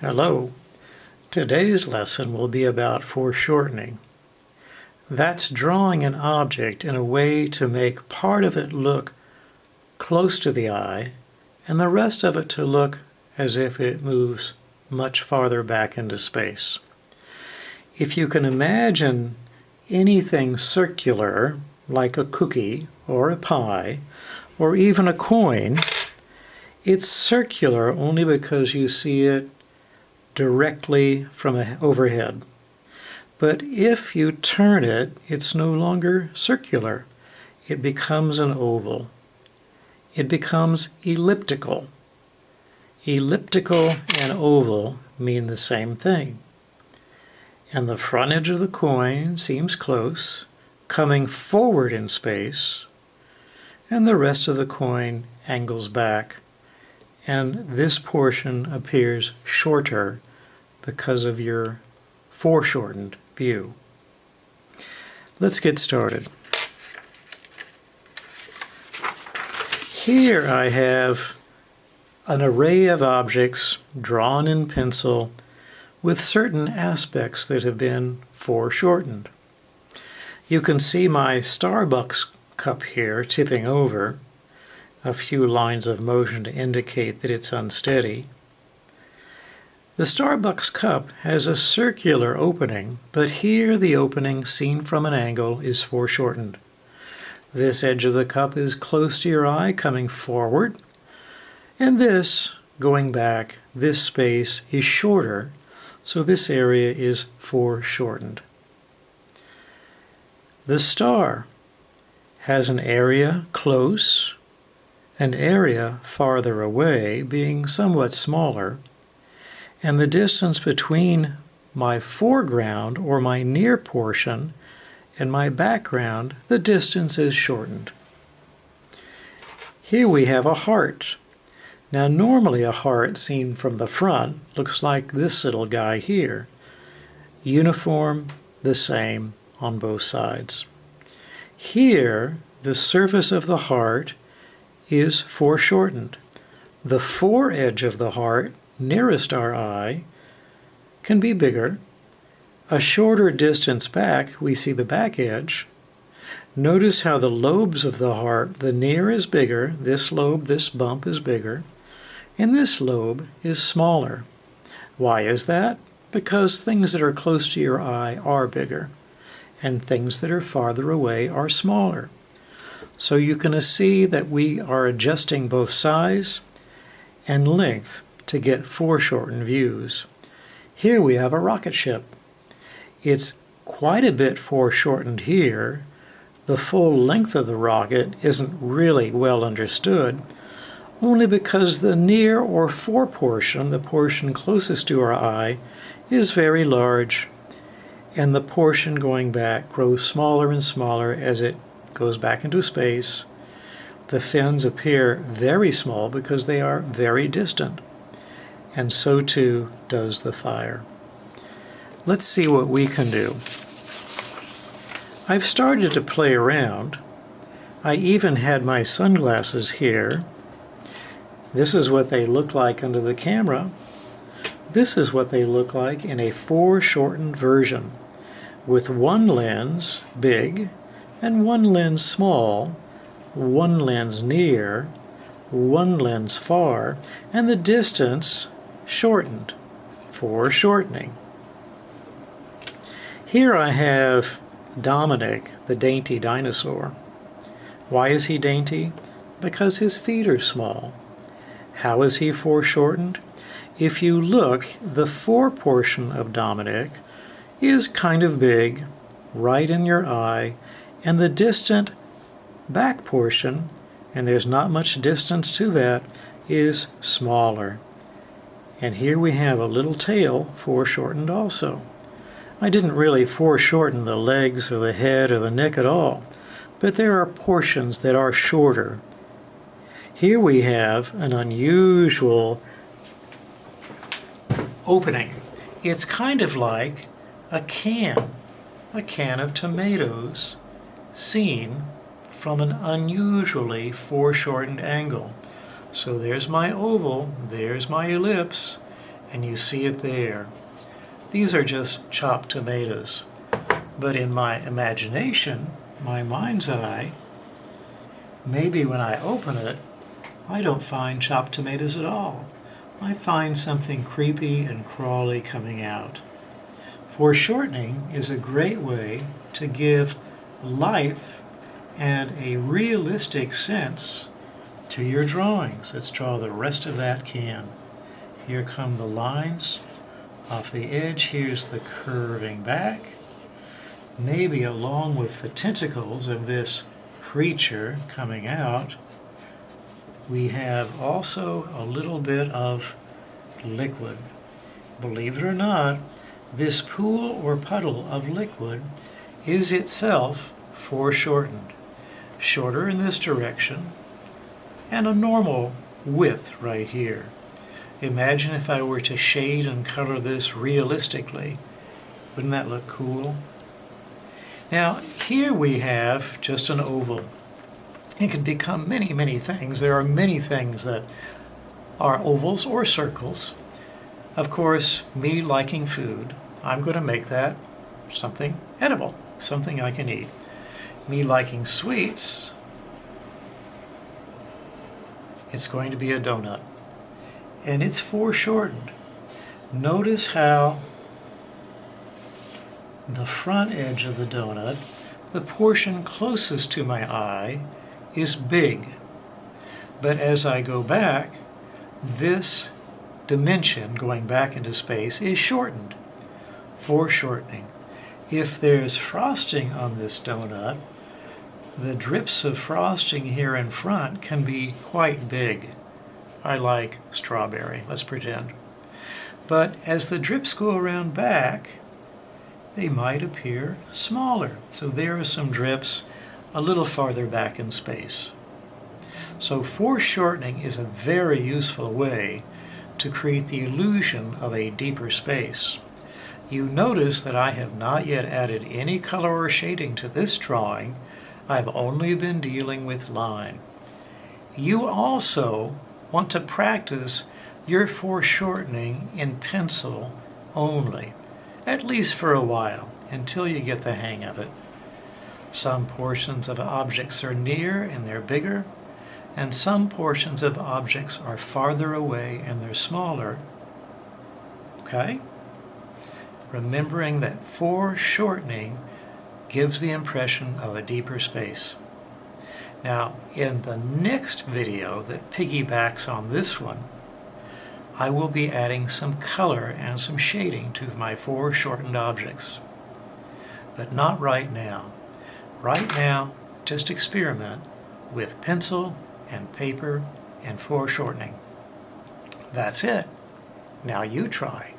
Hello. Today's lesson will be about foreshortening. That's drawing an object in a way to make part of it look close to the eye and the rest of it to look as if it moves much farther back into space. If you can imagine anything circular, like a cookie or a pie or even a coin, it's circular only because you see it directly from overhead. But if you turn it, it's no longer circular. It becomes an oval. It becomes elliptical. Elliptical and oval mean the same thing. And the front edge of the coin seems close, coming forward in space, and the rest of the coin angles back, and this portion appears shorter because of your foreshortened view. Let's get started. Here I have an array of objects drawn in pencil with certain aspects that have been foreshortened. You can see my Starbucks cup here tipping over, a few lines of motion to indicate that it's unsteady. The Starbucks cup has a circular opening, but here the opening seen from an angle is foreshortened. This edge of the cup is close to your eye, coming forward, and this, going back, this space is shorter, so this area is foreshortened. The star has an area close, an area farther away being somewhat smaller, and the distance between my foreground or my near portion and my background, the distance is shortened. Here we have a heart. Now normally a heart seen from the front looks like this little guy here. Uniform, the same on both sides. Here, the surface of the heart is foreshortened. The foredge of the heart, nearest our eye, can be bigger. A shorter distance back, we see the back edge. Notice how the lobes of the heart, the near is bigger, this lobe, this bump is bigger, and this lobe is smaller. Why is that? Because things that are close to your eye are bigger, and things that are farther away are smaller. So you can see that we are adjusting both size and length to get foreshortened views. Here we have a rocket ship. It's quite a bit foreshortened here. The full length of the rocket isn't really well understood, only because the near or fore portion, the portion closest to our eye, is very large, and the portion going back grows smaller and smaller as it goes back into space. The fins appear very small because they are very distant, and so too does the fire. Let's see what we can do. I've started to play around. I even had my sunglasses here. This is what they look like under the camera. This is what they look like in a foreshortened version, with one lens big and one lens small, one lens near, one lens far, and the distance shortened, foreshortening. Here I have Dominic, the dainty dinosaur. Why is he dainty? Because his feet are small. How is he foreshortened? If you look, the fore portion of Dominic is kind of big, right in your eye, and the distant back portion, and there's not much distance to that, is smaller. And here we have a little tail foreshortened also. I didn't really foreshorten the legs or the head or the neck at all, but there are portions that are shorter. Here we have an unusual opening. It's kind of like a can of tomatoes seen from an unusually foreshortened angle. So there's my oval, there's my ellipse, and you see it there. These are just chopped tomatoes. But in my imagination, my mind's eye, maybe when I open it, I don't find chopped tomatoes at all. I find something creepy and crawly coming out. Foreshortening is a great way to give life and a realistic sense to your drawings. Let's draw the rest of that can. Here come the lines off the edge. Here's the curving back. Maybe along with the tentacles of this creature coming out, we have also a little bit of liquid. Believe it or not, this pool or puddle of liquid is itself foreshortened. Shorter in this direction and a normal width right here. Imagine if I were to shade and color this realistically. Wouldn't that look cool? Now, here we have just an oval. It can become many, many things. There are many things that are ovals or circles. Of course, me liking food, I'm going to make that something edible, something I can eat. Me liking sweets, it's going to be a donut. And it's foreshortened. Notice how the front edge of the donut, the portion closest to my eye, is big. But as I go back, this dimension going back into space is shortened. Foreshortening. If there's frosting on this donut, the drips of frosting here in front can be quite big. I like strawberry, let's pretend. But as the drips go around back, they might appear smaller. So there are some drips a little farther back in space. So foreshortening is a very useful way to create the illusion of a deeper space. You notice that I have not yet added any color or shading to this drawing. I've only been dealing with line. You also want to practice your foreshortening in pencil only, at least for a while, until you get the hang of it. Some portions of objects are near and they're bigger, and some portions of objects are farther away and they're smaller. Okay? Remembering that foreshortening gives the impression of a deeper space. Now, in the next video that piggybacks on this one, I will be adding some color and some shading to my foreshortened objects. But not right now. Right now, just experiment with pencil and paper and foreshortening. That's it. Now you try.